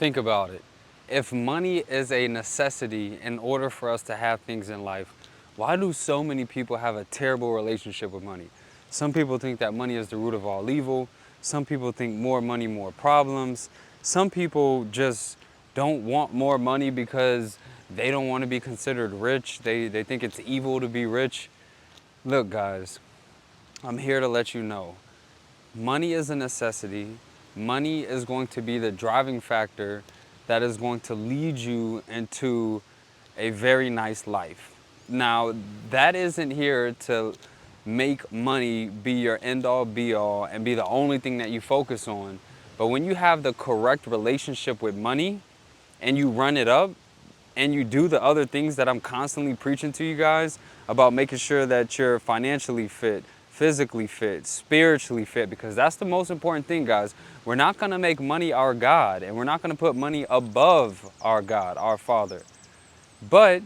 Think about it. If money is a necessity in order for us to have things in life, why do so many people have a terrible relationship with money? Some people think that money is the root of all evil. Some people think more money, more problems. Some people just don't want more money because they don't want to be considered rich. They think it's evil to be rich. Look, guys, I'm here to let you know money is a necessity. Money is going to be the driving factor that is going to lead you into a very nice life. Now, that isn't here to make money be your end all be all and be the only thing that you focus on. But when you have the correct relationship with money and you run it up and you do the other things that I'm constantly preaching to you guys about making sure that you're financially fit, physically fit, spiritually fit, because that's the most important thing, guys. We're not going to make money our God, and we're not going to put money above our God, our Father. But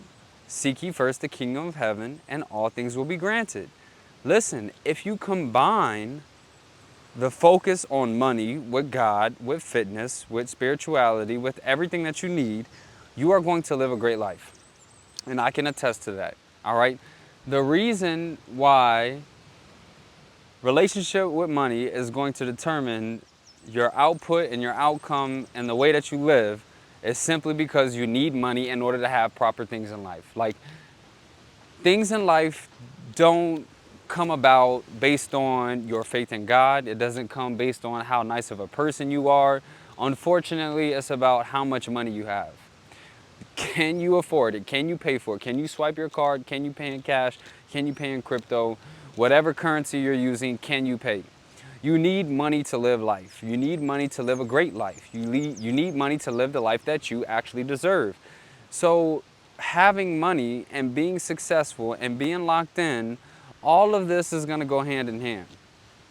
seek ye first the kingdom of heaven, and all things will be granted. Listen, if you combine the focus on money with God, with fitness, with spirituality, with everything that you need, you are going to live a great life. And I can attest to that. All right. The reason why relationship with money is going to determine your output and your outcome and the way that you live is simply because you need money in order to have proper things in life. Like, things in life don't come about based on your faith in God. It doesn't come based on how nice of a person you are. Unfortunately, it's about how much money you have. Can you afford it? Can you pay for it? Can you swipe your card? Can you pay in cash? Can you pay in crypto? Whatever currency you're using, can you pay? You need money to live life. You need money to live a great life. You need money to live the life that you actually deserve. So having money and being successful and being locked in, all of this is going to go hand in hand.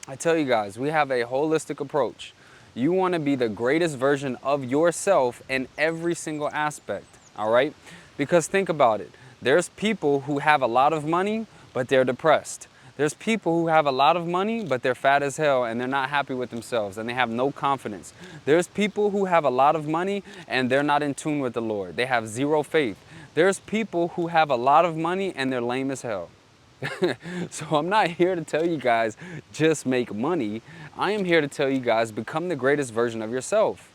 I tell you guys, we have a holistic approach. You want to be the greatest version of yourself in every single aspect, all right? Because think about it. There's people who have a lot of money, but they're depressed. There's people who have a lot of money, but they're fat as hell and they're not happy with themselves and they have no confidence. There's people who have a lot of money and they're not in tune with the Lord. They have zero faith. There's people who have a lot of money and they're lame as hell. So I'm not here to tell you guys just make money. I am here to tell you guys become the greatest version of yourself.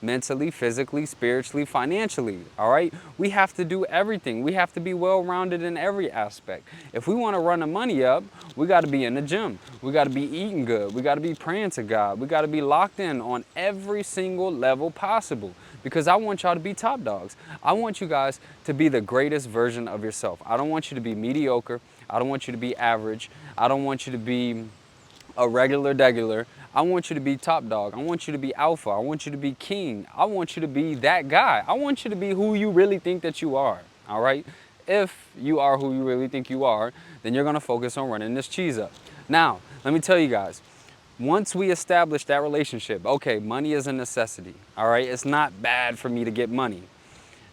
Mentally, physically, spiritually, financially, all right? We have to do everything. We have to be well-rounded in every aspect. If we want to run the money up, we got to be in the gym. We got to be eating good. We got to be praying to God. We got to be locked in on every single level possible because I want y'all to be top dogs. I want you guys to be the greatest version of yourself. I don't want you to be mediocre. I don't want you to be average. I don't want you to be a regular degular. I want you to be top dog. I want you to be alpha. I want you to be king. I want you to be that guy. I want you to be who you really think that you are, all right? If you are who you really think you are, then you're going to focus on running this cheese up. Now, let me tell you guys, once we establish that relationship, okay, money is a necessity, all right? It's not bad for me to get money.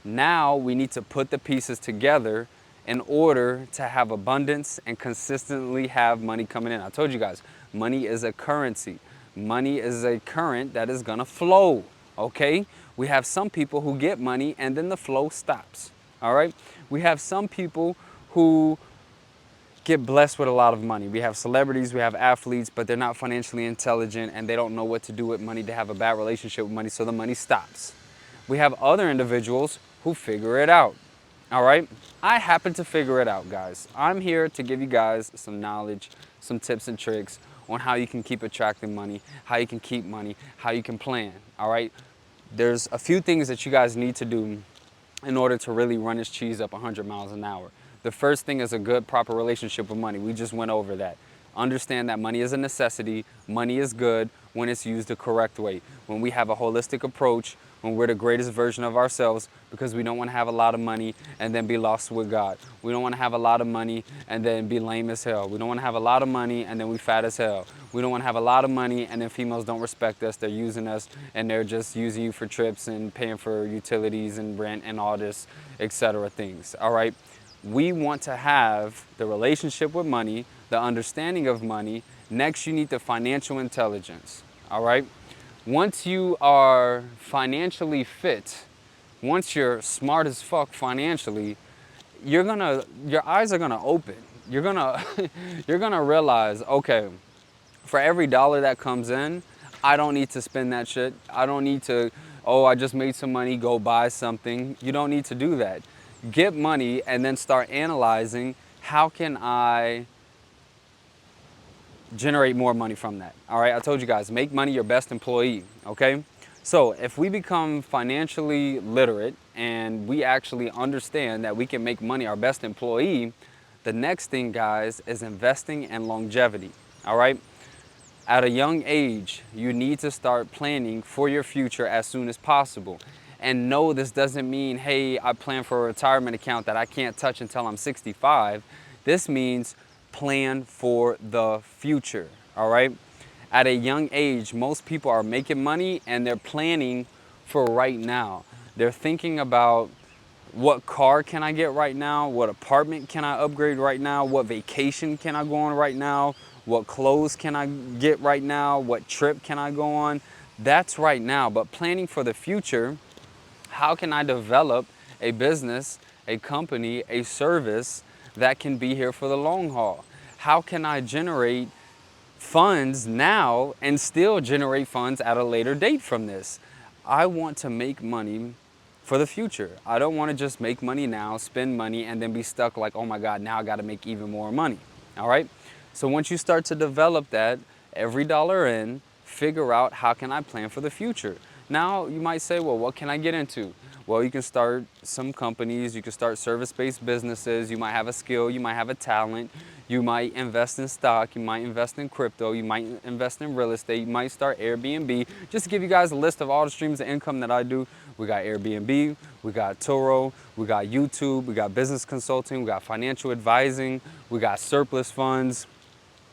Now we need to put the pieces together in order to have abundance and consistently have money coming in. I told you guys, money is a currency. Money is a current that is gonna flow, okay? We have some people who get money and then the flow stops, all right? We have some people who get blessed with a lot of money. We have celebrities, we have athletes, but they're not financially intelligent and they don't know what to do with money. They have a bad relationship with money, so the money stops. We have other individuals who figure it out. All right, I happen to figure it out, guys. I'm here to give you guys some knowledge, some tips and tricks on how you can keep attracting money, how you can keep money, how you can plan, all right? There's a few things that you guys need to do in order to really run this cheese up 100 miles an hour. The first thing is a good, proper relationship with money. We just went over that. Understand that money is a necessity. Money is good when it's used the correct way. When we have a holistic approach, when we're the greatest version of ourselves, because we don't want to have a lot of money and then be lost with God. We don't want to have a lot of money and then be lame as hell. We don't want to have a lot of money and then we fat as hell. We don't want to have a lot of money and then females don't respect us. They're using us and they're just using you for trips and paying for utilities and rent and all this, etc. things, all right? We want to have the relationship with money, the understanding of money. Next, you need the financial intelligence, all right? Once you are financially fit, once you're smart as fuck financially, your eyes are gonna open. You're gonna, you're gonna realize, okay, for every dollar that comes in, I don't need to spend that shit. I don't need to, oh, I just made some money, go buy something. You don't need to do that. Get money and then start analyzing, how can I generate more money from that? All right, I told you guys, make money your best employee, okay? So if we become financially literate and we actually understand that we can make money our best employee, the next thing, guys, is investing and longevity, all right? At a young age, you need to start planning for your future as soon as possible. And no, this doesn't mean, hey, I plan for a retirement account that I can't touch until I'm 65. This means plan for the future, all right? At a young age, most people are making money and they're planning for right now. They're thinking about, what car can I get right now? What apartment can I upgrade right now? What vacation can I go on right now? What clothes can I get right now? What trip can I go on? That's right now. But planning for the future, how can I develop a business, a company, a service that can be here for the long haul? How can I generate funds now and still generate funds at a later date from this? I want to make money for the future. I don't want to just make money now, spend money, and then be stuck like, oh my God, now I got to make even more money. All right? So once you start to develop that, every dollar in, figure out, how can I plan for the future? Now you might say, well, what can I get into? Well, you can start some companies, you can start service-based businesses, you might have a skill, you might have a talent, you might invest in stock, you might invest in crypto, you might invest in real estate, you might start Airbnb. Just to give you guys a list of all the streams of income that I do, we got Airbnb, we got Turo, we got YouTube, we got business consulting, we got financial advising, we got surplus funds,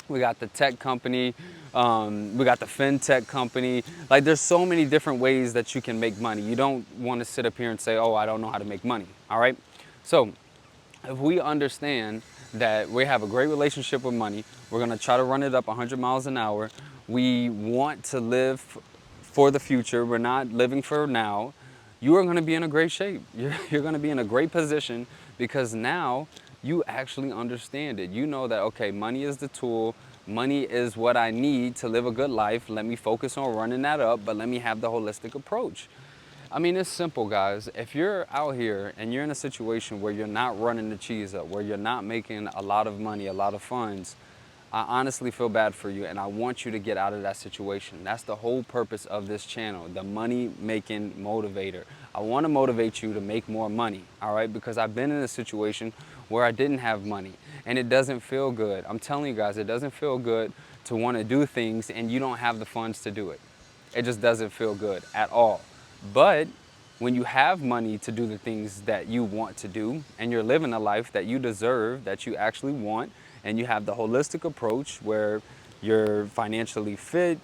we got the tech company, we got the fintech company. Like, there's so many different ways that you can make money. You don't want to sit up here and say, oh, I don't know how to make money, all right? So if we understand that we have a great relationship with money, we're gonna try to run it up 100 miles an hour. We want to live for the future. We're not living for now. You are gonna be in a great shape. You're gonna be in a great position, because now you actually understand it. You know that, okay, money is the tool. Money is what I need to live a good life. Let me focus on running that up, but let me have the holistic approach. I mean, it's simple, guys. If you're out here and you're in a situation where you're not running the cheese up, where you're not making a lot of money, a lot of funds, I honestly feel bad for you, and I want you to get out of that situation. That's the whole purpose of this channel, the money making motivator. I want to motivate you to make more money, all right? Because I've been in a situation where I didn't have money, and it doesn't feel good. I'm telling you guys, it doesn't feel good to want to do things and you don't have the funds to do it. It just doesn't feel good at all. But when you have money to do the things that you want to do, and you're living a life that you deserve, that you actually want, and you have the holistic approach where you're financially fit,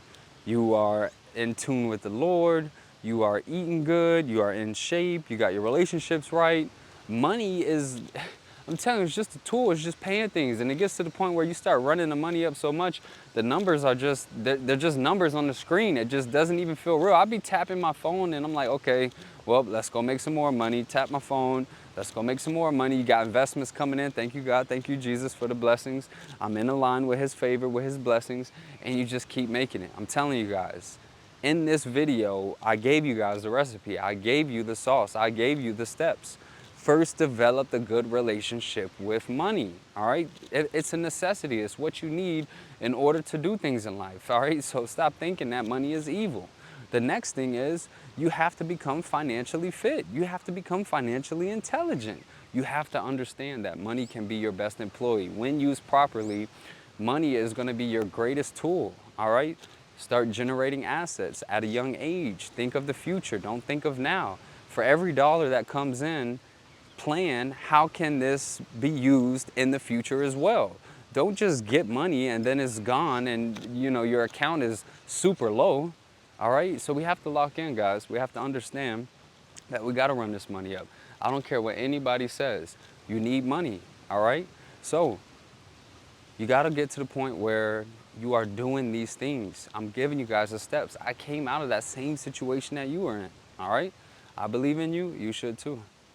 you are in tune with the Lord, you are eating good, you are in shape, you got your relationships right, money is, I'm telling you, it's just a tool. It's just paying things. And it gets to the point where you start running the money up so much, the numbers are just, they're just numbers on the screen. It just doesn't even feel real. I'll be tapping my phone and I'm like, okay, well, let's go make some more money. Tap my phone. Let's go make some more money. You got investments coming in. Thank you, God. Thank you, Jesus, for the blessings. I'm in line with his favor, with his blessings. And you just keep making it. I'm telling you guys, in this video, I gave you guys the recipe. I gave you the sauce. I gave you the steps. First, develop a good relationship with money, all right? It's a necessity. It's what you need in order to do things in life, all right? So stop thinking that money is evil. The next thing is, you have to become financially fit. You have to become financially intelligent. You have to understand that money can be your best employee. When used properly, money is going to be your greatest tool, all right? Start generating assets at a young age. Think of the future. Don't think of now. For every dollar that comes in, plan, how can this be used in the future as well? Don't just get money and then it's gone and your account is super low. All right, so we have to lock in, guys. We have to understand that we got to run this money up. I don't care what anybody says. You need money, all right? So you got to get to the point where you are doing these things. I'm giving you guys the steps. I came out of that same situation that you were in, all right? I believe in you. You should too.